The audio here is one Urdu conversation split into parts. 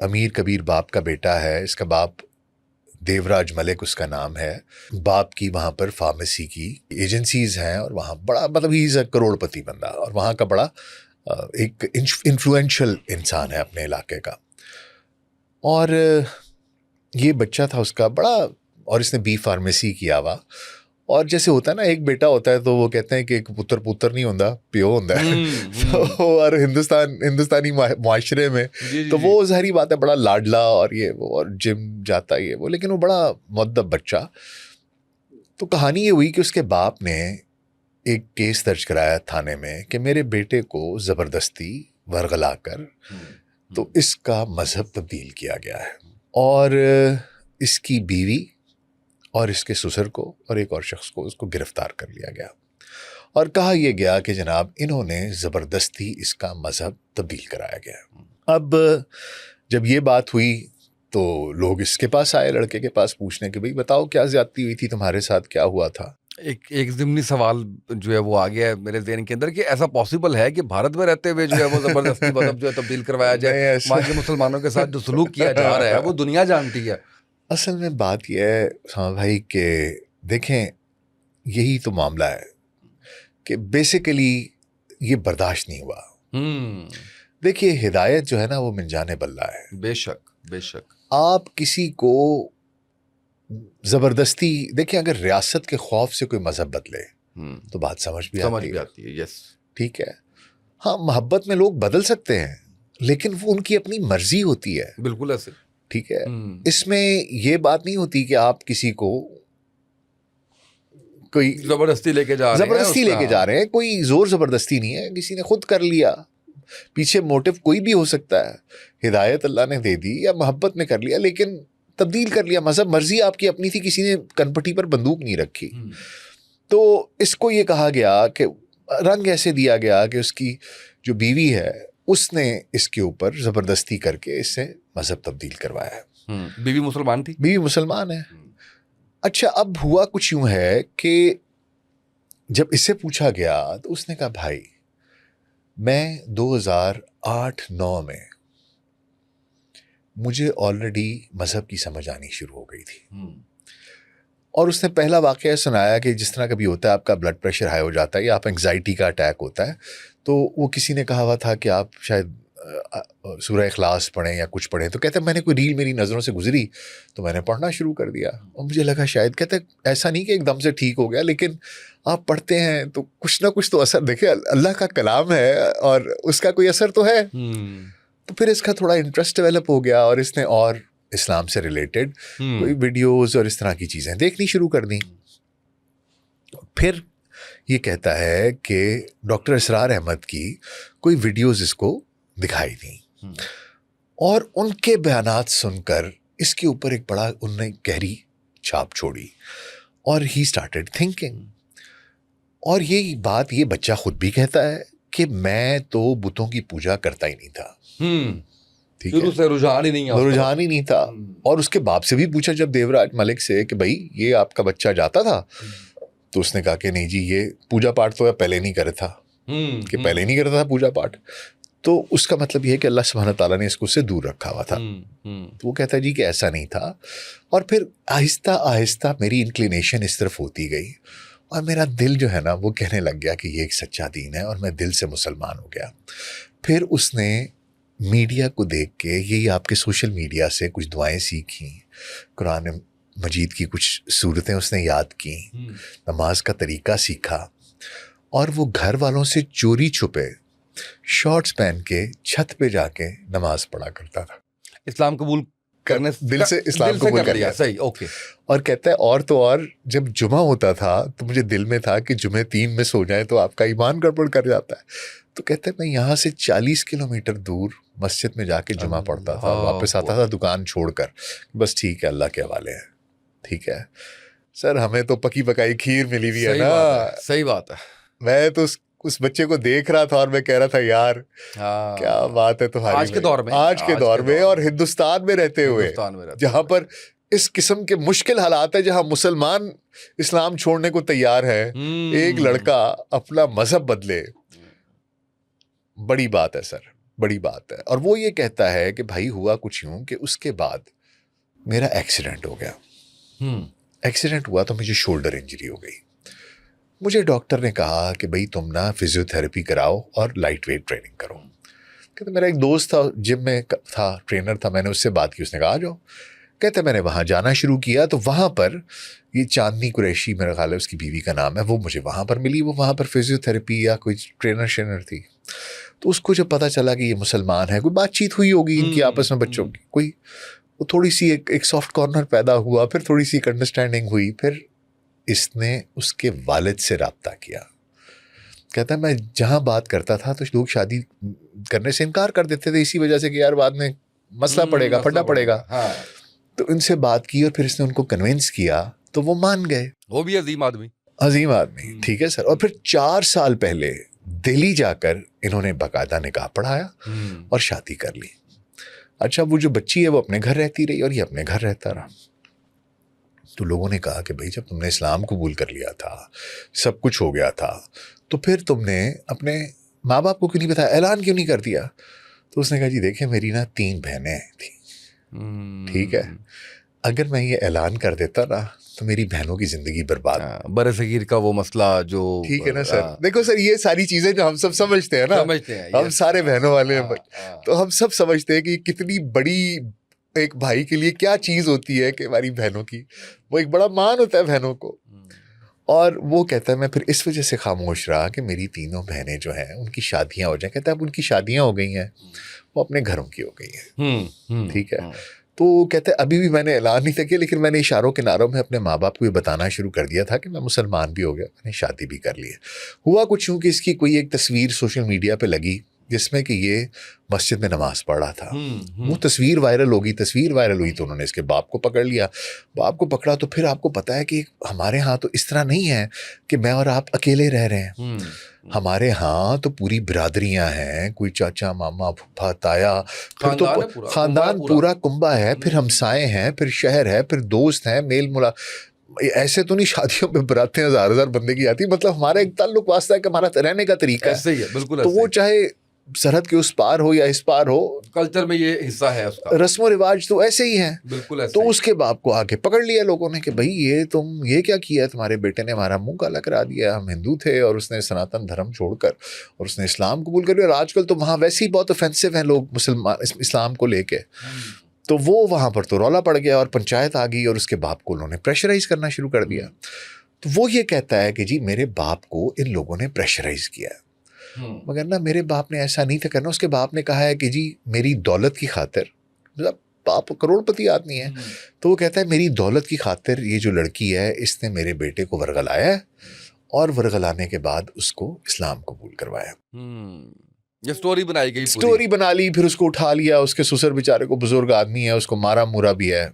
امیر کبیر باپ کا بیٹا ہے. اس کا باپ دیوراج ملک اس کا نام ہے. باپ کی وہاں پر فارمیسی کی ایجنسیز ہیں اور وہاں بڑا مطلب ہی از کروڑ پتی بندہ اور وہاں کا بڑا ایک انفلوئنشل انسان ہے اپنے علاقے کا. اور یہ بچہ تھا اس کا بڑا, اور اس نے بی فارمیسی کیا ہوا. اور جیسے ہوتا ہے نا ایک بیٹا ہوتا ہے تو وہ کہتے ہیں کہ ایک پتر نہیں ہوتا پیو ہوتا ہے. اور ہندوستانی معاشرے میں تو وہ ظاہری بات ہے بڑا لاڈلا اور یہ وہ اور جم جاتا ہے یہ وہ, لیکن وہ بڑا مؤدب بچہ. تو کہانی یہ ہوئی کہ اس کے باپ نے ایک کیس درج کرایا تھانے میں کہ میرے بیٹے کو زبردستی ورغلا کر تو اس کا مذہب تبدیل کیا گیا ہے, اور اس کی بیوی اور اس کے سسر کو اور ایک اور شخص کو اس کو گرفتار کر لیا گیا اور کہا یہ گیا کہ جناب انہوں نے زبردستی اس کا مذہب تبدیل کرایا گیا. اب جب یہ بات ہوئی تو لوگ اس کے پاس آئے, لڑکے کے پاس پوچھنے کہ بھئی بتاؤ کیا زیادتی ہوئی تھی تمہارے ساتھ, کیا ہوا تھا. ایک ضمنی سوال جو ہے وہ آ گیا ہے میرے ذہن کے اندر کہ ایسا پاسبل ہے کہ بھارت میں رہتے ہوئے جو ہے وہ زبردستی مذہب جو ہے تبدیل کروایا جائے؟ وہاں کے مسلمانوں کے ساتھ جو سلوک کیا جا رہا ہے وہ دنیا جانتی ہے. اصل میں بات یہ ہے اسامہ بھائی کہ دیکھیں یہی تو معاملہ ہے کہ بیسیکلی یہ برداشت نہیں ہوا. دیکھیے ہدایت جو ہے نا وہ من جانب اللہ ہے. بے شک بے شک. آپ کسی کو زبردستی دیکھیں, اگر ریاست کے خوف سے کوئی مذہب بدلے تو بات سمجھ بھی آتی ہے. یس ٹھیک ہے, ہاں محبت میں لوگ بدل سکتے ہیں لیکن وہ ان کی اپنی مرضی ہوتی ہے. بالکل ایسے. ٹھیک ہے, اس میں یہ بات نہیں ہوتی کہ آپ کسی کو کوئی زبردستی لے کے جا رہے ہیں. کوئی زور زبردستی نہیں ہے, کسی نے خود کر لیا, پیچھے موٹیو کوئی بھی ہو سکتا ہے. ہدایت اللہ نے دے دی یا محبت میں کر لیا لیکن تبدیل کر لیا مذہب, مرضی آپ کی اپنی تھی, کسی نے کنپٹی پر بندوق نہیں رکھی. تو اس کو یہ کہا گیا کہ رنگ ایسے دیا گیا کہ اس کی جو بیوی ہے اس نے اس کے اوپر زبردستی کر کے اس سے مذہب تبدیل کروایا ہے. بیوی مسلمان تھی؟ بیوی مسلمان ہے. اچھا اب ہوا کچھ یوں ہے کہ جب اس سے پوچھا گیا تو اس نے کہا بھائی میں 2008-9 میں مجھے آلریڈی مذہب کی سمجھ آنی شروع ہو گئی تھی. اور اس نے پہلا واقعہ سنایا کہ جس طرح کبھی ہوتا ہے آپ کا بلڈ پریشر ہائی ہو جاتا ہے یا آپ انگزائٹی کا اٹیک ہوتا ہے, تو وہ کسی نے کہا ہوا تھا کہ آپ شاید سورہ اخلاص پڑھیں یا کچھ پڑھیں. تو کہتے ہیں میں نے کوئی ریل میری نظروں سے گزری تو میں نے پڑھنا شروع کر دیا اور مجھے لگا شاید, کہتے ہیں ایسا نہیں کہ ایک دم سے ٹھیک ہو گیا لیکن آپ پڑھتے ہیں تو کچھ نہ کچھ تو اثر, دیکھیں اللہ کا کلام ہے اور اس کا کوئی اثر تو ہے. تو پھر اس کا تھوڑا انٹرسٹ ڈیولپ ہو گیا اور اس نے اور اسلام سے ریلیٹڈ کوئی ویڈیوز اور اس طرح کی چیزیں دیکھنی شروع کر دیں. پھر یہ کہتا ہے کہ ڈاکٹر اسرار احمد کی کوئی ویڈیوز اس کو دکھائی دیں اور ان کے بیانات سن کر اس کے اوپر ایک بڑا ان نے گہری چھاپ چھوڑی اور ہی اسٹارٹیڈ تھنکنگ. اور یہ بات یہ بچہ خود بھی کہتا ہے کہ میں تو بتوں کی پوجا کرتا ہی نہیں تھا. رجحان ہی نہیں تھا. اور اس کے باپ سے بھی پوچھا جب دیوراج ملک سے کہ بھائی یہ آپ کا بچہ جاتا تھا, تو اس نے کہا کہ نہیں جی یہ پوجا پاٹ تو پہلے نہیں کرتا تھا, کہ پہلے نہیں کرتا تھا پوجا پاٹ. تو اس کا مطلب یہ ہے کہ اللہ سبحانہ تعالیٰ نے اس کو سے دور رکھا ہوا تھا. تو وہ کہتا ہے جی کہ ایسا نہیں تھا. اور پھر آہستہ آہستہ میری انکلینیشن اس طرف ہوتی گئی اور میرا دل جو ہے نا وہ کہنے لگ گیا کہ یہ ایک سچا دین ہے اور میں دل سے مسلمان ہو گیا. پھر اس نے میڈیا کو دیکھ کے, یہی آپ کے سوشل میڈیا سے کچھ دعائیں سیکھیں, قرآن مجید کی کچھ صورتیں اس نے یاد کیں, نماز کا طریقہ سیکھا اور وہ گھر والوں سے چوری چھپے شارٹس پہن کے چھت پہ جا کے نماز پڑھا کرتا تھا. اسلام قبول کرنے دل سے اسلام قبول کر لیا. صحیح, اوکے. اور کہتا ہے اور تو اور جب جمعہ ہوتا تھا تو مجھے دل میں تھا کہ جمعے 3 میں سو جائیں تو آپ کا ایمان گڑبڑ کر جاتا ہے. تو کہتے ہیں میں یہاں سے 40 کلومیٹر دور مسجد میں جا کے جمعہ پڑھتا تھا, واپس آتا تھا دکان چھوڑ کر, بس ٹھیک ہے اللہ کے حوالے ہے. ٹھیک ہے سر, ہمیں تو پکی پکائی کھیر ملی ہوئی ہے نا. صحیح بات ہے. میں تو اس بچے کو دیکھ رہا تھا اور میں کہہ رہا تھا یار کیا بات ہے تمہاری آج کے دور میں اور ہندوستان میں رہتے ہوئے جہاں پر اس قسم کے مشکل حالات ہیں, جہاں مسلمان اسلام چھوڑنے کو تیار ہے, ایک لڑکا اپنا مذہب بدلے. بڑی بات ہے سر, بڑی بات ہے. اور وہ یہ کہتا ہے کہ بھائی ہوا کچھ یوں کہ اس کے بعد میرا ایکسیڈنٹ ہو گیا. ایکسیڈنٹ ہوا تو مجھے شولڈر انجری ہو گئی. مجھے ڈاکٹر نے کہا کہ بھائی تم نا فزیو تھراپی کراؤ اور لائٹ ویٹ ٹریننگ کرو. کہتے میرا ایک دوست تھا جم میں تھا, ٹرینر تھا, میں نے اس سے بات کی, اس نے کہا آ جاؤ. کہتے میں نے وہاں جانا شروع کیا تو وہاں پر یہ چاندنی قریشی میرا خیال ہے اس کی بیوی کا نام ہے, وہ مجھے وہاں پر ملی. وہ وہاں پر فزیو تھراپی یا کوئی ٹرینر تھی. تو اس کو جب پتہ چلا کہ یہ مسلمان ہے, کوئی بات چیت ہوئی ہوگی ان کی آپس میں بچوں کی, کوئی وہ تھوڑی سی ایک سافٹ کارنر پیدا ہوا, پھر تھوڑی سی ایک انڈرسٹینڈنگ ہوئی. پھر اس نے اس کے والد سے رابطہ کیا. کہتا ہے میں جہاں بات کرتا تھا تو لوگ شادی کرنے سے انکار کر دیتے تھے اسی وجہ سے کہ یار بعد میں مسئلہ پڑے گا, پھڈا پڑے گا. تو ان سے بات کی اور پھر اس نے ان کو کنونس کیا تو وہ مان گئے. وہ بھی عظیم آدمی, عظیم آدمی, ٹھیک ہے سر. اور پھر 4 سال پہلے دہلی جا کر انہوں نے باقاعدہ نکاح پڑھایا اور شادی کر لی. اچھا وہ جو بچی ہے وہ اپنے گھر رہتی رہی اور یہ اپنے گھر رہتا رہا. تو لوگوں نے کہا کہ بھائی جب تم نے اسلام قبول کر لیا تھا, سب کچھ ہو گیا تھا, تو پھر تم نے اپنے ماں باپ کو کیوں نہیں بتایا, اعلان کیوں نہیں کر دیا؟ تو اس نے کہا جی دیکھیں میری نا 3 بہنیں تھیں, ٹھیک ہے, اگر میں یہ اعلان کر دیتا نا تو میری بہنوں کی زندگی برباد. برِ صغیر کا وہ مسئلہ جو, ٹھیک ہے نا سر. دیکھو سر یہ ساری چیزیں جو ہم سب سمجھتے ہیں نا, ہم سارے بہنوں والے ہیں, تو ہم سب سمجھتے ہیں کہ کتنی بڑی ایک بھائی کے لیے کیا چیز ہوتی ہے کہ ہماری بہنوں کی, وہ ایک بڑا مان ہوتا ہے بہنوں کو. اور وہ کہتا ہے میں پھر اس وجہ سے خاموش رہا کہ میری تینوں بہنیں جو ہیں ان کی شادیاں ہو جائیں. کہتا ہے اب ان کی شادیاں ہو گئی ہیں, وہ اپنے گھروں کی ہو گئی ہیں, ٹھیک ہے. تو کہتے ہیں ابھی بھی میں نے اعلان نہیں تھا کیا, لیکن میں نے اشاروں کناروں میں اپنے ماں باپ کو یہ بتانا شروع کر دیا تھا کہ میں مسلمان بھی ہو گیا, میں نے شادی بھی کر لی ہے. ہوا کچھ یوں کہ اس کی کوئی ایک تصویر سوشل میڈیا پہ لگی جس میں کہ یہ مسجد میں نماز پڑھ رہا تھا. وہ تصویر وائرل ہوئی تو انہوں نے اس کے باپ کو پکڑ لیا. باپ کو پکڑا تو پھر آپ کو پتہ ہے کہ ہمارے ہاں تو اس طرح نہیں ہے کہ میں اور آپ اکیلے رہ رہے ہیں. ہمارے ہاں تو پوری برادریاں ہیں, کوئی چاچا ماما پھوپھا تایا, پھر تو خاندان پورا کنبا ہے, پھر ہمسائے ہیں, پھر شہر ہے, پھر دوست ہیں, میل ملا. ایسے تو نہیں شادیوں پہ براتیں 1000 بندے کی آتی, مطلب ہمارا ایک تعلق واسطہ ہے کہ ہمارا رہنے کا طریقہ ہے, بالکل. تو وہ چاہے سرحد کے اس پار ہو یا اس پار ہو, کلچر میں یہ حصہ ہے اس کا, رسم و رواج تو ایسے ہی ہیں, بالکل ایسے. تو اس کے باپ کو آگے پکڑ لیا لوگوں نے کہ بھائی یہ تم یہ کیا کیا ہے, تمہارے بیٹے نے ہمارا منہ کالا کرا دیا, ہم ہندو تھے اور اس نے سناتن دھرم چھوڑ کر اور اس نے اسلام قبول کر لیا. اور آج کل تو وہاں ویسے ہی بہت اوفینسو ہیں لوگ مسلمان اسلام کو لے کے. تو وہ وہاں پر تو رولا پڑ گیا اور پنچایت آ گئی اور اس کے باپ کو انہوں نے پریشرائز کرنا شروع کر دیا. تو وہ یہ کہتا ہے کہ جی میرے باپ کو ان لوگوں نے پریشرائز کیا ہے, مگر نا میرے باپ نے ایسا نہیں تھا کرنا. اس کے باپ نے کہا ہے کہ جی میری دولت کی خاطر, مطلب باپ کروڑ پتی آدمی ہے, تو وہ کہتا ہے میری دولت کی خاطر یہ جو لڑکی ہے اس نے میرے بیٹے کو ورغلایا ہے اور ورغلانے کے بعد اس کو اسلام قبول کروایا. یہ سٹوری بنائی گئی, سٹوری بنا لی, پھر اس کو اٹھا لیا, اس کے سسر بیچارے کو بزرگ آدمی ہے, اس کو مارا مورا بھی ہے.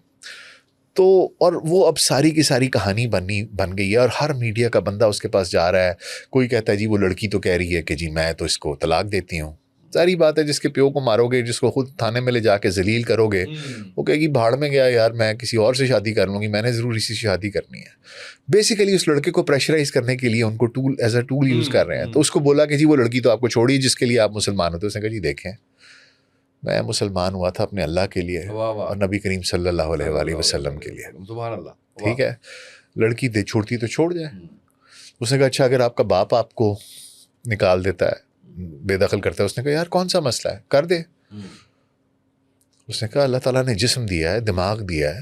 تو اور وہ اب ساری کی ساری کہانی بن گئی ہے اور ہر میڈیا کا بندہ اس کے پاس جا رہا ہے. کوئی کہتا ہے جی وہ لڑکی تو کہہ رہی ہے کہ جی میں تو اس کو طلاق دیتی ہوں. ساری بات ہے, جس کے پیو کو مارو گے, جس کو خود تھانے میں لے جا کے ذلیل کرو گے, وہ کہے گی بھاڑ میں گیا یار, میں کسی اور سے شادی کر لوں گی, میں نے ضرور اسی سے شادی کرنی ہے. بیسیکلی اس لڑکے کو پریشرائز کرنے کے لیے ان کو ایز اے ٹول یوز کر رہے ہیں. تو اس کو بولا کہ جی وہ لڑکی تو آپ کو چھوڑی جس کے لیے آپ مسلمان ہوتے. اس نے کہا جی دیکھیں میں مسلمان ہوا تھا اپنے اللہ کے لیے اور نبی کریم صلی اللہ علیہ وآلہ وسلم کے لیے, سبحان اللہ, ٹھیک ہے. لڑکی چھوڑتی تو چھوڑ جائے. اس نے کہا اچھا اگر آپ کا باپ آپ کو نکال دیتا ہے, بے دخل کرتا ہے. اس نے کہا یار کون سا مسئلہ ہے, کر دے. اس نے کہا اللہ تعالیٰ نے جسم دیا ہے, دماغ دیا ہے,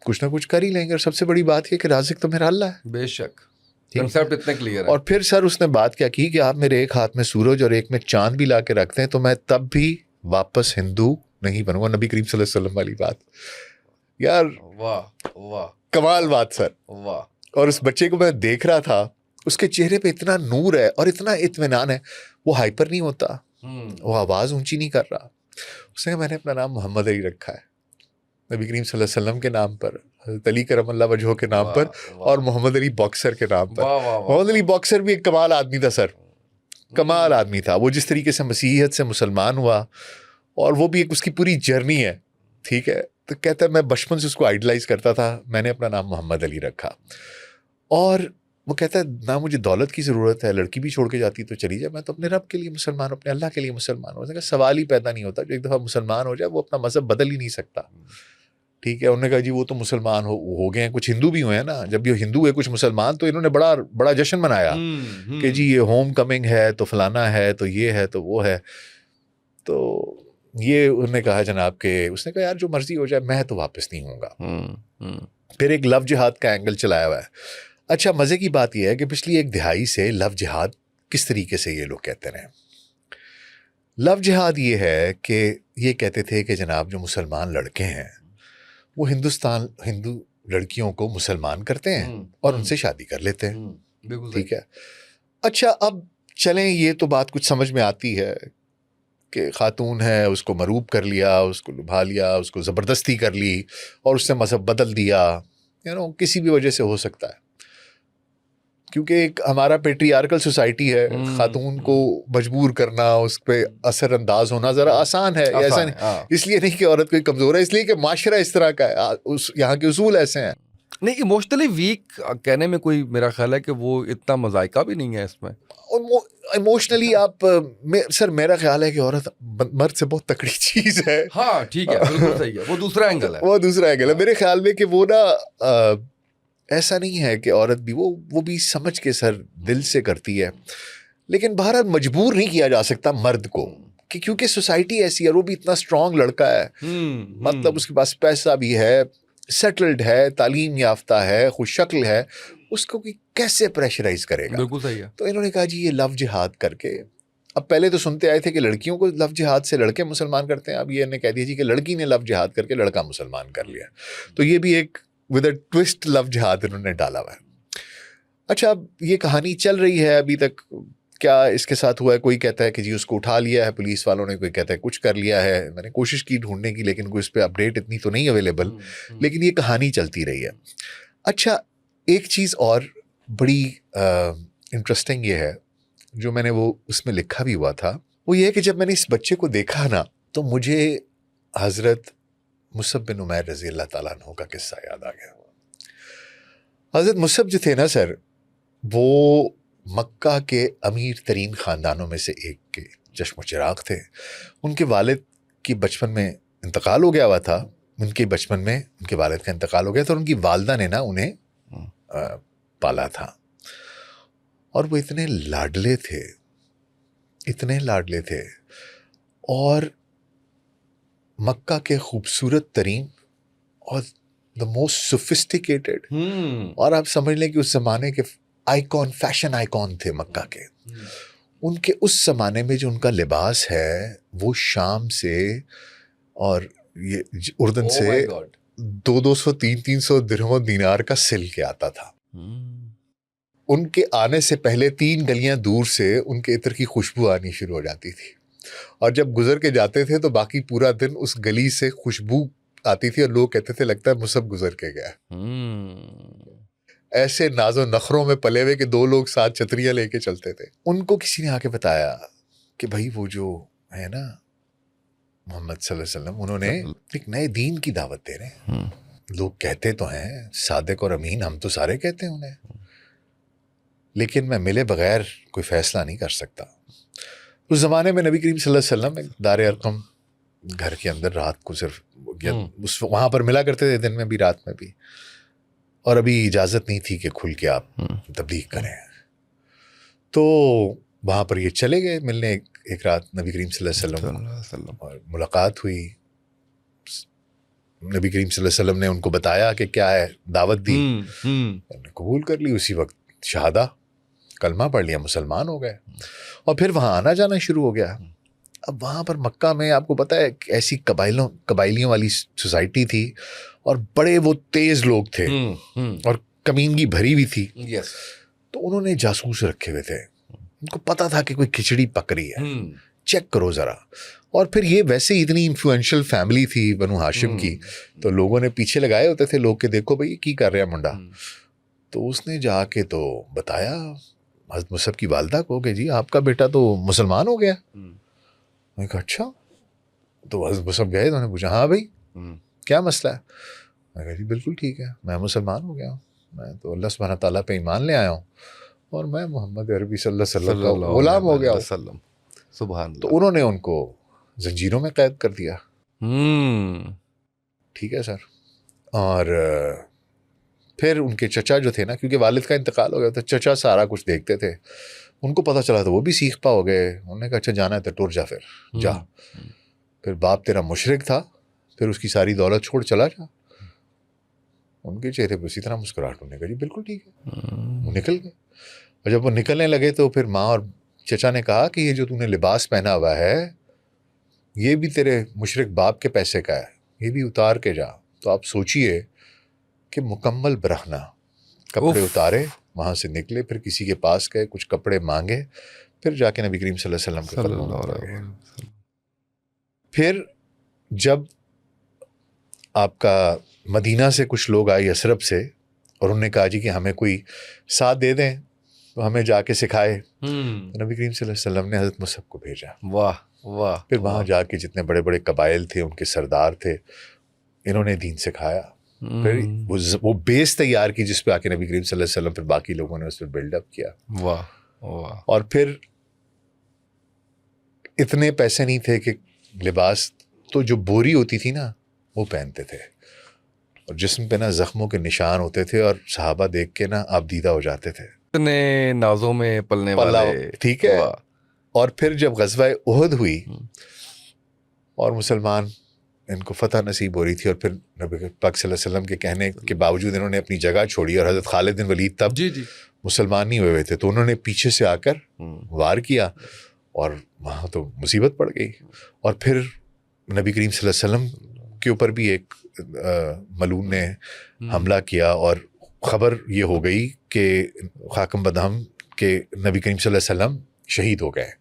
کچھ نہ کچھ کر ہی لیں گے. اور سب سے بڑی بات یہ کہ رازق تو میرا اللہ ہے. بے شک, کنسیپٹ اتنا کلیئر ہے. اور پھر سر اس نے بات کیا کی کہ آپ میرے ایک ہاتھ میں سورج اور ایک میں چاند بھی لا کے رکھتے ہیں تو میں تب بھی واپس ہندو نہیں بنوں گا. نبی کریم صلی اللہ علیہ وسلم والی بات یار, واہ واہ, کمال بات سر, واہ. اور اس بچے کو میں دیکھ رہا تھا, اس کے چہرے پہ اتنا نور ہے اور اتنا اطمینان ہے, وہ ہائپر نہیں ہوتا, وہ آواز اونچی نہیں کر رہا. اس نے میں نے اپنا نام محمد علی رکھا ہے, نبی کریم صلی اللہ علیہ وسلم کے نام پر, حضرت علی کرم اللہ وجہہ کے نام پر, اور محمد علی باکسر کے نام پر. محمد علی باکسر بھی ایک کمال آدمی تھا سر, کمال آدمی تھا. وہ جس طریقے سے مسیحیت سے مسلمان ہوا, اور وہ بھی ایک اس کی پوری جرنی ہے, ٹھیک ہے. تو کہتا ہے میں بچپن سے اس کو آئیڈلائز کرتا تھا, میں نے اپنا نام محمد علی رکھا. اور وہ کہتا ہے نہ مجھے دولت کی ضرورت ہے, لڑکی بھی چھوڑ کے جاتی تو چلی جائے, میں تو اپنے رب کے لیے مسلمان ہوں, اپنے اللہ کے لیے مسلمان ہوں. اس نے کہا سوال ہی پیدا نہیں ہوتا, جو ایک دفعہ مسلمان ہو جائے وہ اپنا مذہب بدل ہی نہیں سکتا. ٹھیک ہے, انہوں نے کہا جی وہ تو مسلمان ہو گئے ہیں, کچھ ہندو بھی ہوئے ہیں نا, جب یہ ہندو ہے کچھ مسلمان, تو انہوں نے بڑا جشن منایا کہ جی یہ ہوم کمنگ ہے تو فلانا ہے تو یہ ہے تو وہ ہے. تو یہ انہوں نے کہا جناب کہ اس نے کہا یار جو مرضی ہو جائے میں تو واپس نہیں ہوں گا. پھر ایک لو جہاد کا اینگل چلایا ہوا ہے. اچھا مزے کی بات یہ ہے کہ پچھلی ایک دہائی سے لو جہاد کس طریقے سے یہ لوگ کہتے رہے. لو جہاد یہ ہے کہ یہ کہتے تھے کہ جناب جو مسلمان لڑکے ہیں وہ ہندو لڑکیوں کو مسلمان کرتے ہیں اور ان سے شادی کر لیتے ہیں. ٹھیک ہے. اچھا اب چلیں یہ تو بات کچھ سمجھ میں آتی ہے کہ خاتون ہے اس کو مروب کر لیا, اس کو لبھا لیا, اس کو زبردستی کر لی اور اس سے مذہب بدل دیا, کسی بھی وجہ سے ہو سکتا ہے, کیونکہ ایک ہمارا پیٹریارکل سوسائٹی ہے, خاتون کو مجبور کرنا, اس پہ اثر انداز ہونا ذرا آسان ہے. ایسا نہیں اس لیے نہیں کہ عورت کوئی کمزور ہے, اس لیے کہ معاشرہ اس طرح کا ہے, یہاں کے اصول ایسے ہیں. نہیں ایموشنلی ویک کہنے میں کوئی میرا خیال ہے کہ وہ اتنا مذائقہ بھی نہیں ہے اس میں. ایموشنلی آپ سر میرا خیال ہے کہ عورت مرد سے بہت تکڑی چیز ہے. ہاں ٹھیک ہے, بالکل صحیح ہے, وہ دوسرا اینگل ہے. وہ دوسرا اینگل ہے میرے خیال میں کہ وہ نا ایسا نہیں ہے کہ عورت بھی وہ بھی سمجھ کے سر دل سے کرتی ہے, لیکن بہرحال مجبور نہیں کیا جا سکتا مرد کو, کہ کیونکہ سوسائٹی ایسی ہے, اور وہ بھی اتنا اسٹرانگ لڑکا ہے, مطلب اس کے پاس پیسہ بھی ہے, سیٹلڈ ہے, تعلیم یافتہ ہے, خوش شکل ہے, اس کو کیسے پریشرائز کرے گا. بالکل صحیح ہے. تو انہوں نے کہا جی یہ لو جہاد کر کے, اب پہلے تو سنتے آئے تھے کہ لڑکیوں کو لو جہاد سے لڑکے مسلمان کرتے ہیں, اب یہ نے کہہ دیا جی کہ لڑکی نے لو جہاد کر کے لڑکا مسلمان کر لیا. تو یہ بھی ایک ود اے ٹوسٹ لو جہاد انہوں نے ڈالا ہوا ہے. اچھا اب یہ کہانی چل رہی ہے ابھی تک, کیا اس کے ساتھ ہوا ہے, کوئی کہتا ہے کہ جی اس کو اٹھا لیا ہے پولیس والوں نے, کوئی کہتا ہے کچھ کر لیا ہے. میں نے کوشش کی ڈھونڈنے کی, لیکن کوئی اس پہ اپڈیٹ اتنی تو نہیں اویلیبل, لیکن یہ کہانی چلتی رہی ہے. اچھا ایک چیز اور بڑی انٹرسٹنگ یہ ہے جو میں نے وہ اس میں لکھا بھی ہوا تھا, وہ یہ ہے کہ جب میں نے اس بچے کو دیکھا نا تو مجھے حضرت مصعب بن عمیر رضی اللہ تعالیٰ عنہ کا قصہ یاد آ گیا. حضرت مصعب جو تھے نا سر, وہ مکہ کے امیر ترین خاندانوں میں سے ایک کے چشم و چراغ تھے. ان کے والد کی بچپن میں انتقال ہو گیا ہوا تھا, ان کے بچپن میں ان کے والد کا انتقال ہو گیا تھا, اور ان کی والدہ نے نا انہیں پالا تھا, اور وہ اتنے لاڈلے تھے, اور مکہ کے خوبصورت ترین اور دا موسٹ سوفسٹیکیٹڈ, اور آپ سمجھ لیں کہ اس زمانے کے آئیکن, فیشن آئیکن تھے مکہ کے. ان کے اس زمانے میں جو ان کا لباس ہے وہ شام سے اور یہ اردن سے 200-300 درہم و دینار کا سل کے آتا تھا. ان کے آنے سے پہلے 3 گلیاں دور سے ان کے عطر کی خوشبو آنی شروع ہو جاتی تھی, اور جب گزر کے جاتے تھے تو باقی پورا دن اس گلی سے خوشبو آتی تھی, اور لوگ کہتے تھے لگتا ہے مصعب گزر کے گیا. ایسے ناز و نخروں میں پلے ہوئے کہ 2 لوگ ساتھ چھتریاں لے کے چلتے تھے. ان کو کسی نے آ کے بتایا کہ بھائی وہ جو ہے نا محمد صلی اللہ علیہ وسلم, انہوں نے ایک نئے دین کی دعوت دے رہے ہیں. لوگ کہتے تو ہیں صادق اور امین, ہم تو سارے کہتے ہیں انہیں, لیکن میں ملے بغیر کوئی فیصلہ نہیں کر سکتا. اس زمانے میں نبی کریم صلی اللہ علیہ وسلم دار ارقم گھر کے اندر رات کو صرف وہاں پر ملا کرتے تھے, دن میں بھی رات میں بھی, اور ابھی اجازت نہیں تھی کہ کھل کے آپ تبلیغ کریں. تو وہاں پر یہ چلے گئے ملنے ایک رات نبی کریم صلی اللہ علیہ وسلم, اور ملاقات ہوئی. نبی کریم صلی اللہ علیہ وسلم نے ان کو بتایا کہ کیا ہے, دعوت دی, انہوں نے قبول کر لی. اسی وقت شہادہ کلمہ پڑھ لیا, مسلمان ہو گئے, اور پھر وہاں آنا جانا شروع ہو گیا. اب وہاں پر مکہ میں آپ کو پتہ ہے ایسی قبائلیوں والی سوسائٹی تھی, اور بڑے وہ تیز لوگ تھے, اور کمینگی بھری ہوئی تھی. تو انہوں نے جاسوس رکھے ہوئے تھے, ان کو پتا تھا کہ کوئی کھچڑی پک رہی ہے, چیک کرو ذرا. اور پھر یہ ویسے ہی اتنی انفلوئنشل فیملی تھی بنو ہاشم کی, تو لوگوں نے پیچھے لگائے ہوتے تھے لوگ کہ دیکھو بھائی کی کر رہا منڈا. تو اس نے جا کے تو بتایا حضرت مصعب کی والدہ کو کہ جی آپ کا بیٹا تو مسلمان ہو گیا. میں نے کہا اچھا. تو حضرت مصعب گئے تو انہوں نے پوچھا ہاں بھائی کیا مسئلہ ہے. میں نے کہا جی بالکل ٹھیک ہے, میں مسلمان ہو گیا ہوں. میں تو اللہ سبحانہ تعالیٰ پہ ایمان لے آیا ہوں اور میں محمد عربی صلی اللہ علیہ وسلم صلی کا اللہ غلام ہو گیا علیہ ہوں. وسلم. سبحان تو اللہ. انہوں نے ان کو زنجیروں میں قید کر دیا. ٹھیک ہے سر. اور پھر ان کے چچا جو تھے نا, کیونکہ والد کا انتقال ہو گیا تو چچا سارا کچھ دیکھتے تھے, ان کو پتہ چلا تو وہ بھی سیخ پا ہو گئے. انہوں نے کہا اچھا جانا ہے تو ٹور جا, پھر جا. پھر باپ تیرا مشرک تھا, پھر اس کی ساری دولت چھوڑ چلا جا. ان کے چہرے پہ اسی طرح مسکراہٹ ہونے کا, جی بالکل ٹھیک ہے. وہ نکل گئے. اور جب وہ نکلنے لگے تو پھر ماں اور چچا نے کہا کہ یہ جو تم نے لباس پہنا ہوا ہے یہ بھی تیرے مشرک باپ کے پیسے کا ہے, یہ بھی اتار کے جا. تو آپ سوچئے کہ مکمل برہنہ کپڑے اتارے, وہاں سے نکلے, پھر کسی کے پاس گئے, کچھ کپڑے مانگے, پھر جا کے نبی کریم صلی اللہ علیہ وسلم کے صلی قدموں اللہ میں علیہ گئے. وسلم. پھر جب آپ کا مدینہ سے کچھ لوگ آئے یثرب سے, اور انہوں نے کہا جی کہ ہمیں کوئی ساتھ دے دیں تو ہمیں جا کے سکھائے, تو نبی کریم صلی اللہ علیہ وسلم نے حضرت مصعب کو بھیجا. واہ واہ. پھر وہاں جا کے جتنے بڑے بڑے قبائل تھے, ان کے سردار تھے, انہوں نے دین سکھایا. پھر وہ بیس تیار کی جس پہ آ کے نبی کریم صلی اللہ علیہ وسلم پھر باقی لوگوں نے اس پہ بلڈ اپ کیا. واہ واہ. اور پھر اتنے پیسے نہیں تھے کہ لباس, تو جو بوری ہوتی تھی نا وہ پہنتے تھے, اور جسم پہ نا زخموں کے نشان ہوتے تھے, اور صحابہ دیکھ کے نا آپ دیدہ ہو جاتے تھے. اتنے نازوں میں پلنے والے. ٹھیک ہے. اور پھر جب غزوہ احد ہوئی اور مسلمان ان کو فتح نصیب ہو رہی تھی, اور پھر نبی پاک صلی اللہ علیہ وسلم کے کہنے کے باوجود انہوں نے اپنی جگہ چھوڑی, اور حضرت خالد بن ولید تب مسلمان نہیں ہوئے تھے, تو انہوں نے پیچھے سے آ کر وار کیا, اور وہاں تو مصیبت پڑ گئی. اور پھر نبی کریم صلی اللہ علیہ وسلم کے اوپر بھی ایک ملعون نے حملہ کیا, اور خبر یہ ہو گئی کہ خاکم بدہم کے نبی کریم صلی اللہ علیہ وسلم شہید ہو گئے.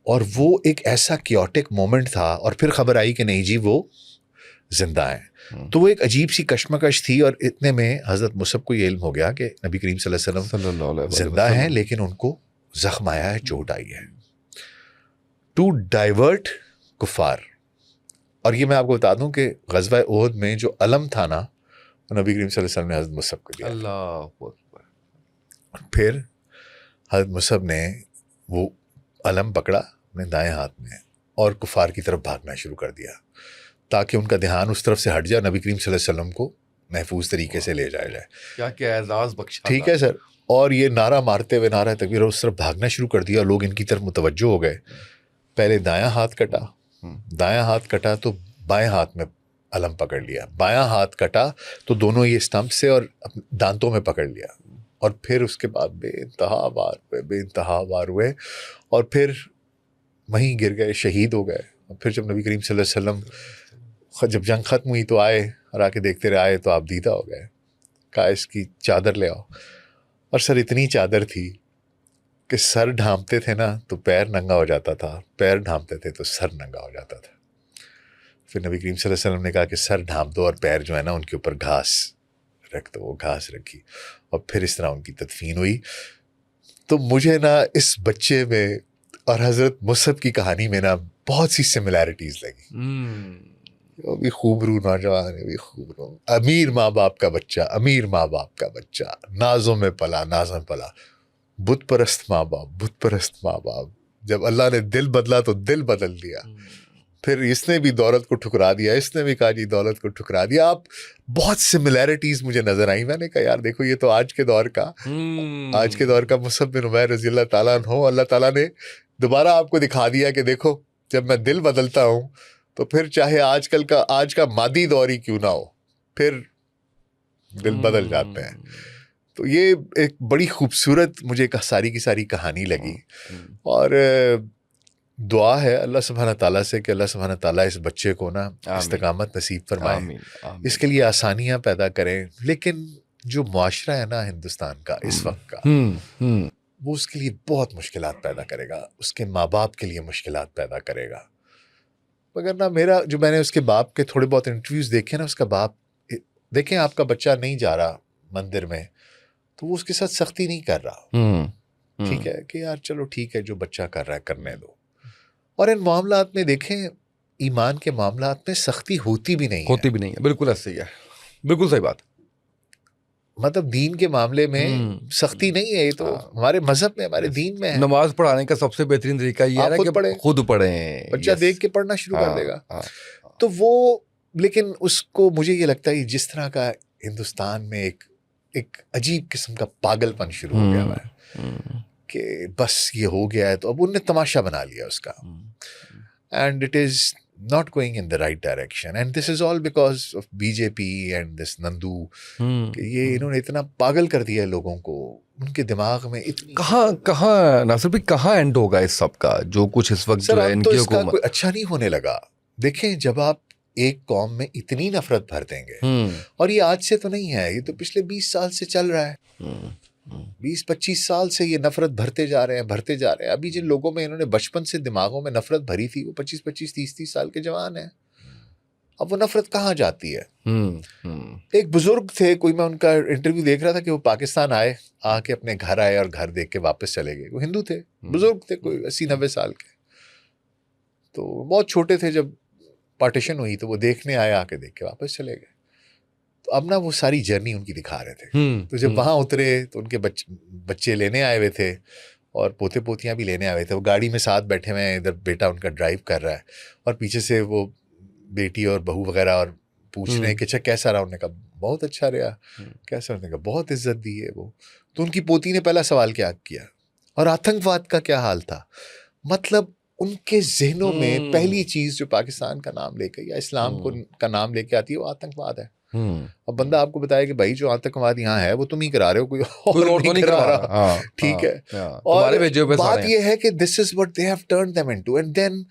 اور وہ ایک ایسا کیوٹک مومنٹ تھا, اور پھر خبر آئی کہ نہیں جی وہ زندہ ہیں. تو وہ ایک عجیب سی کشمکش تھی, اور اتنے میں حضرت مصعب کو یہ علم ہو گیا کہ نبی کریم صلی اللہ علیہ وسلم زندہ ہیں, لیکن ان کو زخم آیا ہے, چوٹ آئی ہے. ٹو ڈائیورٹ کفار. اور یہ میں آپ کو بتا دوں کہ غزوہ احد میں جو علم تھا نا, نبی کریم صلی اللہ علیہ وسلم نے حضرت مصعب کو دیا. اللہ اکبر. پھر حضرت مصعب نے وہ علم پکڑا اپنے دائیں ہاتھ میں, اور کفار کی طرف بھاگنا شروع کر دیا, تاکہ ان کا دھیان اس طرف سے ہٹ جائے, نبی کریم صلی اللہ علیہ وسلم کو محفوظ طریقے سے لے جایا جائے. کیا اعزاز بخشا. ٹھیک ہے سر. اور یہ نعرہ مارتے ہوئے, نعرہ تکبیر, اس طرف بھاگنا شروع کر دیا, لوگ ان کی طرف متوجہ ہو گئے. پہلے دایاں ہاتھ کٹا, دایاں ہاتھ کٹا تو بائیں ہاتھ میں علم پکڑ لیا, بایاں ہاتھ کٹا تو دونوں یہ اسٹمپ سے اور دانتوں میں پکڑ لیا, اور پھر اس کے بعد بے انتہا وار ہوئے, اور پھر وہیں گر گئے, شہید ہو گئے. اور پھر جب نبی کریم صلی اللہ علیہ وسلم جب جنگ ختم ہوئی تو آئے, اور آ کے دیکھتے رہے, آئے تو آپ دیدہ ہو گئے. کہا اس کی چادر لے آؤ. اور سر اتنی چادر تھی کہ سر ڈھانپتے تھے نا تو پیر ننگا ہو جاتا تھا, پیر ڈھانپتے تھے تو سر ننگا ہو جاتا تھا. پھر نبی کریم صلی اللہ علیہ وسلم نے کہا کہ سر ڈھانپ دو, اور پیر جو ہے نا ان کے اوپر گھاس رکھ دو. وہ گھاس رکھی, اور پھر اس طرح ان کی تدفین ہوئی. تو مجھے نا اس بچے میں اور حضرت مصعب کی کہانی میں نا بہت سی سملیرٹیز لگی. وہ بھی خوب رو نوجوان ہے, بھی خوب رو, امیر ماں باپ کا بچہ, امیر ماں باپ کا بچہ, نازوں میں پلا, نازوں میں پلا, بت پرست ماں باپ, بت پرست ماں باپ. جب اللہ نے دل بدلا تو دل بدل دیا. پھر اس نے بھی دولت کو ٹھکرا دیا, اس نے بھی کہا جی دولت کو ٹھکرا دیا. آپ بہت سملیرٹیز مجھے نظر آئیں. میں نے کہا یار دیکھو یہ تو آج کے دور کا مصعب بن عمیر رضی اللہ تعالیٰ عنہ, اللہ تعالیٰ نے دوبارہ آپ کو دکھا دیا کہ دیکھو جب میں دل بدلتا ہوں تو پھر چاہے آج کا مادی دور ہی کیوں نہ ہو, پھر دل بدل جاتے ہیں. تو یہ ایک بڑی خوبصورت مجھے ساری کی ساری کہانی لگی. اور دعا ہے اللہ سبحانہ تعالیٰ سے کہ اللہ سبحانہ تعالیٰ اس بچے کو نا استقامت نصیب فرمائے, اس کے لیے آسانیاں پیدا کریں. لیکن جو معاشرہ ہے نا ہندوستان کا اس وقت کا, وہ اس کے لیے بہت مشکلات پیدا کرے گا, اس کے ماں باپ کے لیے مشکلات پیدا کرے گا. مگر نا میں نے اس کے باپ کے تھوڑے بہت انٹرویوز دیکھے نا, اس کا باپ دیکھیں آپ کا بچہ نہیں جا رہا مندر میں تو وہ اس کے ساتھ سختی نہیں کر رہا. ٹھیک ہے کہ یار چلو ٹھیک ہے جو بچہ کر رہا ہے کرنے دو. اور ان معاملات میں دیکھیں ایمان کے معاملات میں سختی ہوتی بھی نہیں ہے. بالکل صحیح ہے, بالکل صحیح بات. مطلب دین کے معاملے میں سختی نہیں ہے, یہ تو ہمارے مذہب میں, ہمارے دین میں ہے. نماز پڑھانے کا سب سے بہترین طریقہ یہ ہے کہ خود پڑھیں, بچہ دیکھ کے پڑھنا شروع کر دے گا. تو وہ, لیکن اس کو مجھے یہ لگتا ہے جس طرح کا ہندوستان میں ایک عجیب قسم کا پاگل پن شروع ہو گیا ہے کہ بس یہ ہو گیا ہے, تو اب انہوں نے تماشا بنا لیا اس کا. And it is not going in the right direction, and this is all because of BJP and this Nandu. یہ انہوں نے اتنا پاگل کر دیا ہے لوگوں کو, ان کے دماغ میں اتنی کہاں ناصر بھائی کہاں اینڈ ہوگا اس سب کا جو کچھ اس وقت جو ہے ان کی حکومت. کوئی اچھا نہیں ہونے لگا. دیکھیں جب آپ ایک قوم میں اتنی نفرت بھر دیں گے, اور یہ آج سے تو نہیں ہے, یہ تو پچھلے 20 سال سے چل رہا ہے, 20-25 سال سے یہ نفرت بھرتے جا رہے ہیں. ابھی جن لوگوں میں انہوں نے بچپن سے دماغوں میں نفرت بھری تھی وہ 25-30 سال کے جوان ہیں. اب وہ نفرت کہاں جاتی ہے؟ ایک بزرگ تھے, کوئی میں ان کا انٹرویو دیکھ رہا تھا کہ وہ پاکستان آ کے اپنے گھر آئے اور گھر دیکھ کے واپس چلے گئے. وہ ہندو تھے, بزرگ تھے, کوئی 80-90 سال کے, تو بہت چھوٹے تھے جب پارٹیشن ہوئی, تو وہ دیکھنے آئے, آ کے دیکھ کے واپس چلے گئے. تو اب نا وہ ساری جرنی ان کی دکھا رہے تھے. تو جب وہاں اترے تو ان کے بچے لینے آئے ہوئے تھے اور پوتے پوتیاں بھی لینے آئے ہوئے تھے. وہ گاڑی میں ساتھ بیٹھے ہوئے ہیں, ادھر بیٹا ان کا ڈرائیو کر رہا ہے اور پیچھے سے وہ بیٹی اور بہو وغیرہ اور پوچھ رہے ہیں کہ اچھا کیسا رہا. انہوں نے کہا بہت اچھا رہا. کیسا؟ انہوں نے کہا بہت عزت دی ہے وہ. تو ان کی پوتی نے پہلا سوال کیا کیا, اور آتنک واد کا کیا حال تھا. مطلب ان کے ذہنوں میں پہلی چیز جو پاکستان کا نام لے کے یا اسلام کا نام لے کے آتی ہے وہ آتنک واد ہے. اب بندہ آپ کو بتایا کہ بھائی جو آتنکواد یہاں ہے وہ تم ہی کرا رہے ہو, کوئی اور نہیں کرا رہا. ٹھیک ہے, اور بات یہ ہے کہ this is what they have turned them into. And then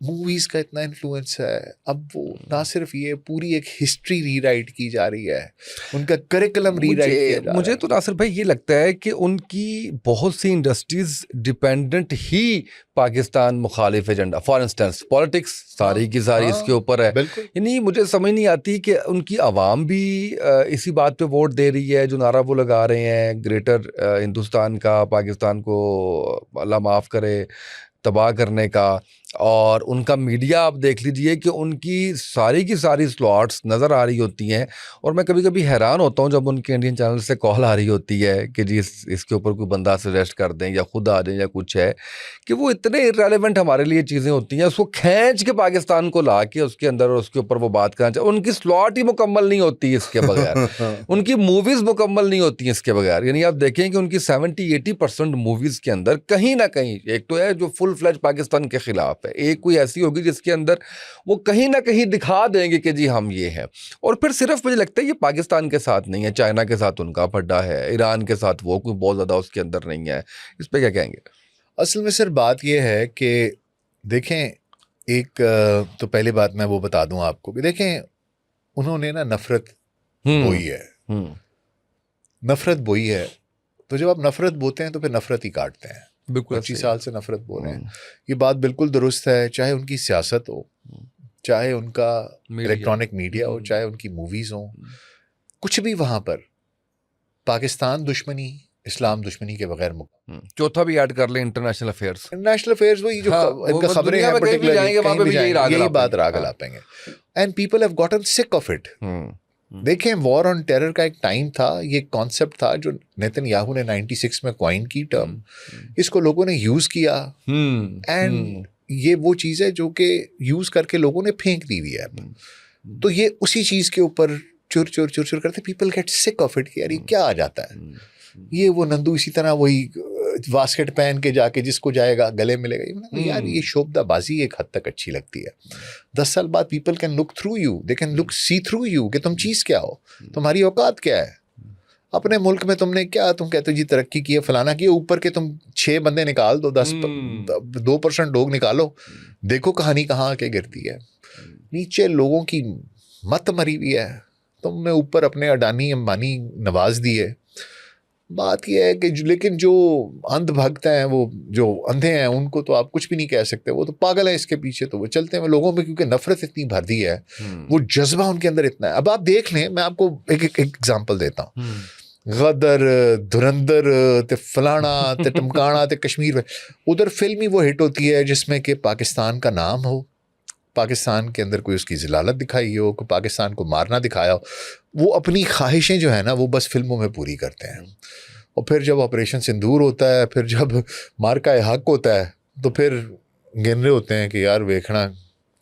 movies کا اتنا انفلوئنس ہے, اب وہ نہ صرف یہ پوری ایک ہسٹری ری رائٹ کی جا رہی ہے, ان کا کریکلم ری رائٹ کیا جا رہا ہے. مجھے تو ناصر بھائی یہ لگتا ہے کہ ان کی بہت سی انڈسٹریز ڈیپینڈنٹ ہی پاکستان مخالف ایجنڈا, فار انسٹنس پالیٹکس ساری کی ساری اس کے اوپر ہے. یعنی مجھے سمجھ نہیں آتی کہ ان کی عوام بھی اسی بات پہ ووٹ دے رہی ہے جو نعرہ وہ لگا رہے ہیں گریٹر ہندوستان کا, پاکستان کو اللہ معاف کرے تباہ کرنے کا. اور ان کا میڈیا آپ دیکھ لیجئے کہ ان کی ساری سلاٹس نظر آ رہی ہوتی ہیں, اور میں کبھی کبھی حیران ہوتا ہوں جب ان کے انڈین چینل سے کال آ رہی ہوتی ہے کہ جی اس کے اوپر کوئی بندہ سجیسٹ کر دیں یا خود آ جائیں یا کچھ ہے, کہ وہ اتنے ارریلیونٹ ہمارے لیے چیزیں ہوتی ہیں, اس کو کھینچ کے پاکستان کو لا کے اس کے اندر اور اس کے اوپر وہ بات کرنا چاہیے. ان کی سلاٹ ہی مکمل نہیں ہوتی اس کے بغیر, ان کی موویز مکمل نہیں ہوتی ہیں اس کے بغیر. یعنی آپ دیکھیں کہ ان کی 70-80% موویز کے اندر کہیں نہ کہیں ایک تو ہے جو فل فلیج پاکستان کے خلاف ہے, ایک کوئی ایسی ہوگی جس کے اندر وہ کہیں نہ کہیں دکھا دیں گے کہ جی ہم یہ ہیں. اور پھر صرف مجھے لگتا ہے یہ پاکستان کے ساتھ نہیں ہے, چائنا کے ساتھ ان کا پھڈا ہے, ایران کے ساتھ وہ کوئی بہت زیادہ اس کے اندر نہیں ہے. اس پہ کیا کہیں گے؟ اصل میں سر بات یہ ہے کہ دیکھیں, ایک تو پہلی بات میں وہ بتا دوں آپ کو کہ دیکھیں انہوں نے نا نفرت بوئی ہے, نفرت بوئی ہے. تو جب آپ نفرت بوتے ہیں تو پھر نفرت ہی کاٹتے ہیں. 25 سال سے نفرت بول رہے ہیں, یہ بات بالکل درست ہے. چاہے ان کی سیاست ہو, چاہے ان کا الیکٹرانک میڈیا ہو, چاہے ان کی موویز ہوں, کچھ بھی وہاں پر پاکستان دشمنی, اسلام دشمنی کے بغیر چوتھا بھی ایڈ کر لیں انٹرنیشنل افیئرس, وہی جو ان کا خبریں ہیں پرٹیکولرلی یہی بات راغ لاپیں گے. اینڈ پیپل ہیو گاٹن سک آف اٹ. دیکھیں وار آن ٹیرر کا ایک ٹائم تھا, یہ کانسیپٹ تھا جو نیتن یاہو نے 96 میں کوائن کی ٹرم, اس کو لوگوں نے یوز کیا, اینڈ یہ وہ چیز ہے جو کہ یوز کر کے لوگوں نے پھینک دی ہوئی ہے. تو یہ اسی چیز کے اوپر چور کرتے, پیپل گیٹ سک آف اٹ کہ یار یہ کیا آ جاتا ہے. یہ وہ نندو اسی طرح وہی واسکٹ پہن کے جا کے جس کو جائے گا گلے ملے گا. یار یہ شوبدہ بازی ایک حد تک اچھی لگتی ہے. 10 سال بعد people can look through you, they can look see through you کہ تم چیز کیا ہو, تمہاری اوقات کیا ہے. اپنے ملک میں تم نے کیا, تم کہتے ہو جی ترقی کی ہے فلانا کی, اوپر کے تم 6 بندے نکال دو, 2% لوگ نکالو, دیکھو کہانی کہاں کے گرتی ہے. نیچے لوگوں کی مت مری ہوئی ہے, تم نے اوپر اپنے اڈانی امبانی نواز دیے. بات یہ ہے کہ لیکن جو اندھ بھگت ہیں, وہ جو اندھے ہیں, ان کو تو آپ کچھ بھی نہیں کہہ سکتے, وہ تو پاگل ہیں اس کے پیچھے, تو وہ چلتے ہیں لوگوں میں کیونکہ نفرت اتنی بھر دی ہے, وہ جذبہ ان کے اندر اتنا ہے. اب آپ دیکھ لیں, میں آپ کو ایک ایگزامپل دیتا ہوں. غدر, دھرندر, تے فلانا, تے ٹمکانا, تے کشمیر میں, ادھر فلم ہی وہ ہٹ ہوتی ہے جس میں کہ پاکستان کا نام ہو, پاکستان کے اندر کوئی اس کی ذلالت دکھائی ہو, کوئی پاکستان کو مارنا دکھایا ہو, وہ اپنی خواہشیں جو ہے نا وہ بس فلموں میں پوری کرتے ہیں. اور پھر جب آپریشن سندور ہوتا ہے, پھر جب مارکا حق ہوتا ہے, تو پھر گن رہے ہوتے ہیں کہ یار ویکھنا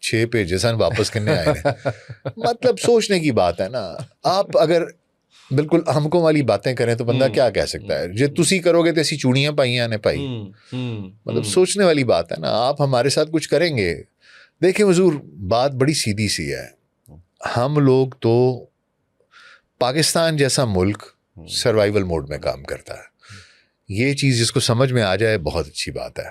6 پہ جسن واپس کرنے آئے ہیں. مطلب سوچنے کی بات ہے نا. آپ اگر بالکل ہمکوں والی باتیں کریں تو بندہ کیا کہہ سکتا ہے, جے تسی کرو گے تو ایسی چوڑیاں پائیاں نے پائی. مطلب سوچنے والی بات ہے نا. آپ ہمارے ساتھ کچھ کریں گے. دیکھیں حضور, بات بڑی سیدھی سی ہے. ہم لوگ تو پاکستان جیسا ملک سروائیول موڈ میں کام کرتا ہے. یہ چیز جس کو سمجھ میں آ جائے بہت اچھی بات ہے.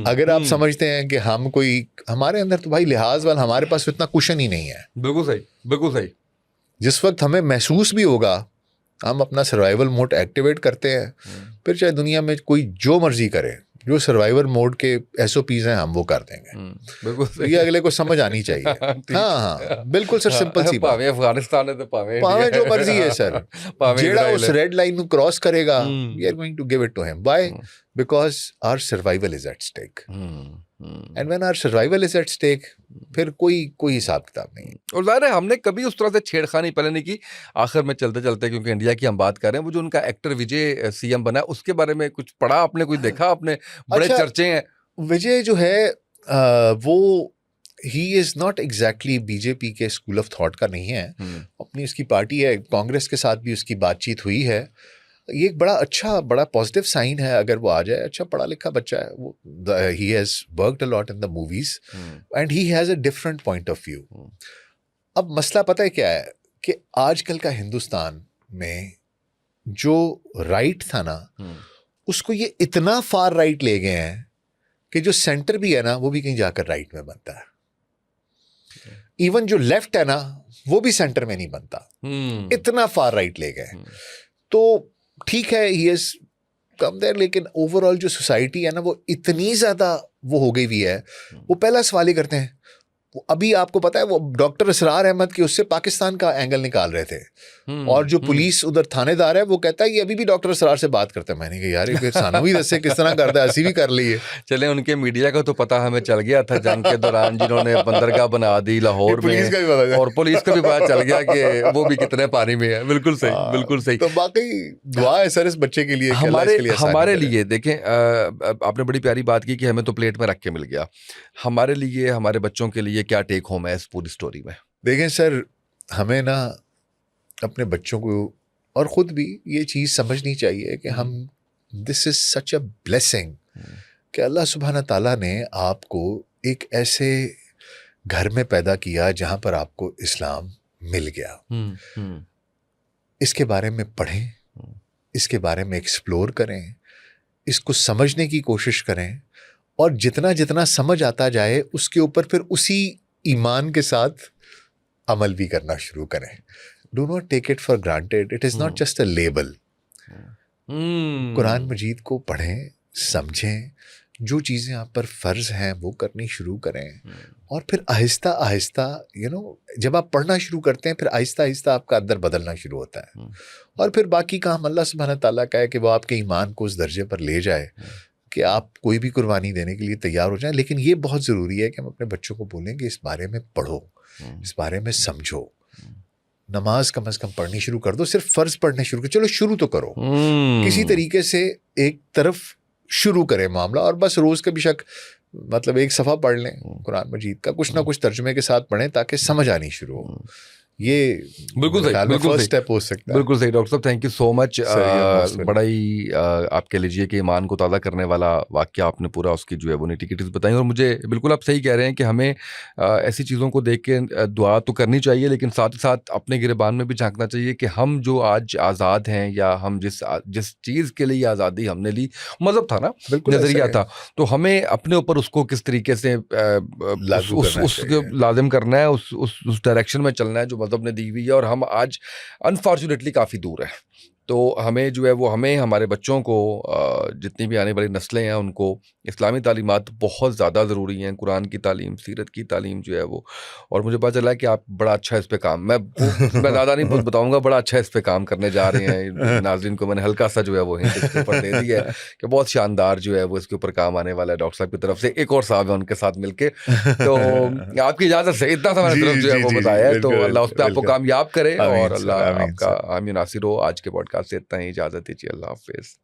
اگر آپ سمجھتے ہیں کہ ہم کوئی, ہمارے اندر تو بھائی لحاظ والا ہمارے پاس اتنا کوشن ہی نہیں ہے. بالکل صحیح, بالکل صحیح. جس وقت ہمیں محسوس بھی ہوگا ہم اپنا سروائیول موڈ ایکٹیویٹ کرتے ہیں, پھر چاہے دنیا میں کوئی جو مرضی کرے, جو سروائیول موڈ کے ایس او پیز ہیں ہم وہ کر دیں گے. بالکل یہ اگلے کو سمجھ آنی چاہیے. ہاں بالکل سر, سمپل سی بات. افغانستان ہے تو پاویں جو مرضی ہے سر, جیڑا اس ریڈ لائن نو کراس کرے گا we are going to give it to him. Why? Because our survival is at stake. And when our survival is at stake, پھر کوئی حساب کتاب نہیں. اور ظاہر ہے ہم نے کبھی اس طرح سے چھیڑخانی پہلے نہیں کی. آخر میں چلتے چلتے, کیونکہ انڈیا کی ہم بات کر رہے ہیں, وہ جو ان کا ایکٹر وجے سی ایم بنا ہے, اس کے بارے میں کچھ پڑھا آپ نے, کچھ دیکھا آپ نے؟ بڑے چرچے ہیں. وجے جو ہے وہ ہی is not exactly B J P کے اسکول آف تھاٹ کا نہیں ہے. اپنی اس کی پارٹی ہے, کانگریس کے ساتھ بھی اس کی بات چیت ہوئی ہے. یہ ایک بڑا پازیٹیو سائن ہے اگر وہ آ جائے. اچھا پڑھا لکھا بچہ ہے وہ. He has worked a lot in the movies and he has a different point of view. اب مسئلہ پتہ ہے کیا ہے کہ آج کل کا ہندوستان میں جو رائٹ تھا نا, اس کو یہ اتنا فار رائٹ لے گئے ہیں کہ جو سینٹر بھی ہے نا وہ بھی کہیں جا کر رائٹ میں بنتا ہے. ایون جو لیفٹ ہے نا وہ بھی سینٹر میں نہیں بنتا. اتنا فار رائٹ لے گئے. تو ٹھیک ہے ہی از کم دیر, لیکن اوور آل جو سوسائٹی ہے نا وہ اتنی زیادہ وہ ہو گئی ہوئی ہے. وہ پہلا سوال ہی کرتے ہیں, ابھی آپ کو پتا ہے وہ ڈاکٹر اسرار احمد کی اس سے پاکستان کا اینگل نکال رہے تھے, اور جو پولیس ادھر تھانے دار ہے وہ کہتا ہے یہ ابھی بھی ڈاکٹر اسرار سے بات کرتا ہے. میں نے کہا یار یہ سانو بھی دسے کس طرح کرتا ہے, اسی بھی کر لیے. چلے ان کے میڈیا کا تو پتا ہمیں چل گیا تھا جنگ کے دوران, جنہوں نے بندرگاہ بنا دی لاہور میں, اور پولیس کا بھی پتا چل گیا کہ وہ بھی کتنے پانی میں ہے. بالکل صحیح, بالکل صحیح. تو باقی دعا ہے سر اس بچے کے لیے, ہمارے لیے. دیکھیں آپ نے بڑی پیاری بات کی کہ ہمیں تو پلیٹ میں رکھ کے مل گیا. ہمارے لیے, ہمارے بچوں کے لیے کیا ٹیک ہوم ہے اس پوری سٹوری میں؟ دیکھیں سر, ہمیں نا اپنے بچوں کو اور خود بھی یہ چیز سمجھنی چاہیے کہ ہم, دس از سچ اے بلیسنگ کہ اللہ سبحانہ تعالیٰ نے آپ کو ایک ایسے گھر میں پیدا کیا جہاں پر آپ کو اسلام مل گیا. اس کے بارے میں پڑھیں, اس کے بارے میں ایکسپلور کریں, اس کو سمجھنے کی کوشش کریں, اور جتنا سمجھ آتا جائے اس کے اوپر پھر اسی ایمان کے ساتھ عمل بھی کرنا شروع کریں. Do not take it for granted, it is not just a label. قرآن مجید کو پڑھیں, سمجھیں, جو چیزیں آپ پر فرض ہیں وہ کرنی شروع کریں, اور پھر آہستہ آہستہ جب آپ پڑھنا شروع کرتے ہیں پھر آہستہ آہستہ آپ کا اندر بدلنا شروع ہوتا ہے. اور پھر باقی کام اللہ سبحانہ تعالیٰ کا ہے کہ وہ آپ کے ایمان کو اس درجے پر لے جائے کہ آپ کوئی بھی قربانی دینے کے لیے تیار ہو جائیں. لیکن یہ بہت ضروری ہے کہ ہم اپنے بچوں کو بولیں کہ اس بارے میں پڑھو, اس بارے میں سمجھو. نماز کم از کم پڑھنی شروع کر دو, صرف فرض پڑھنے شروع کرو, چلو شروع تو کرو, کسی طریقے سے ایک طرف شروع کریں معاملہ. اور بس روز کا بھی شک مطلب ایک صفحہ پڑھ لیں قرآن مجید کا, کچھ نہ کچھ ترجمے کے ساتھ پڑھیں تاکہ سمجھ آنی شروع ہو. یہ بالکل صحیح, بالکل فرسٹ اسٹیپ ہو سکتا ہے. بالکل صحیح ڈاکٹر صاحب, تھینک یو سو مچ. بڑا ہی آپ کہہ لیجیے کہ ایمان کو تازہ کرنے والا واقعہ آپ نے پورا اس کی جو ہے وہ نیٹی بتائیں. اور مجھے بالکل آپ صحیح کہہ رہے ہیں کہ ہمیں ایسی چیزوں کو دیکھ کے دعا تو کرنی چاہیے, لیکن ساتھ ہی ساتھ اپنے گریبان میں بھی جھانکنا چاہیے کہ ہم جو آج آزاد ہیں, یا ہم جس چیز کے لیے آزادی ہم نے لی, مذہب تھا نا, نظریہ تھا, تو ہمیں اپنے اوپر اس کو کس طریقے سے لازم کرنا ہے, اس ڈائریکشن میں چلنا ہے جو مذہب نے دی ہوئی ہے. اور ہم آج انفارچونیٹلی کافی دور ہیں. تو ہمیں جو ہے وہ ہمیں ہمارے بچوں کو جتنی بھی آنے والی نسلیں ہیں ان کو اسلامی تعلیمات بہت زیادہ ضروری ہیں، قرآن کی تعلیم، سیرت کی تعلیم جو ہے وہ، اور مجھے پتہ چلا ہے کہ آپ بڑا اچھا اس پہ کام میں زیادہ نہیں بتاؤں گا، بڑا اچھا اس پہ کام کرنے جا رہے ہیں۔ ناظرین کو میں نے ہلکا سا جو ہے وہ ہنٹ اس کے اوپر دے دی ہے کہ بہت شاندار جو ہے وہ اس کے اوپر کام آنے والا ہے ڈاکٹر صاحب کی طرف سے، ایک اور صاحب ہے ان کے ساتھ مل کے۔ تو آپ کی اجازت سے اتنا سا میں نے جی صرف جو ہے جی وہ جی جی بتایا ہے، تو بالکل اللہ اس پہ آپ کو بالکل، کامیاب کرے، اور آمین سر، اللہ آمین آپ کا سر۔ حامی و ناصر ہو۔ آج کے پوڈ کاسٹ سے اتنا ہی، اجازت دیجیے، اللہ حافظ۔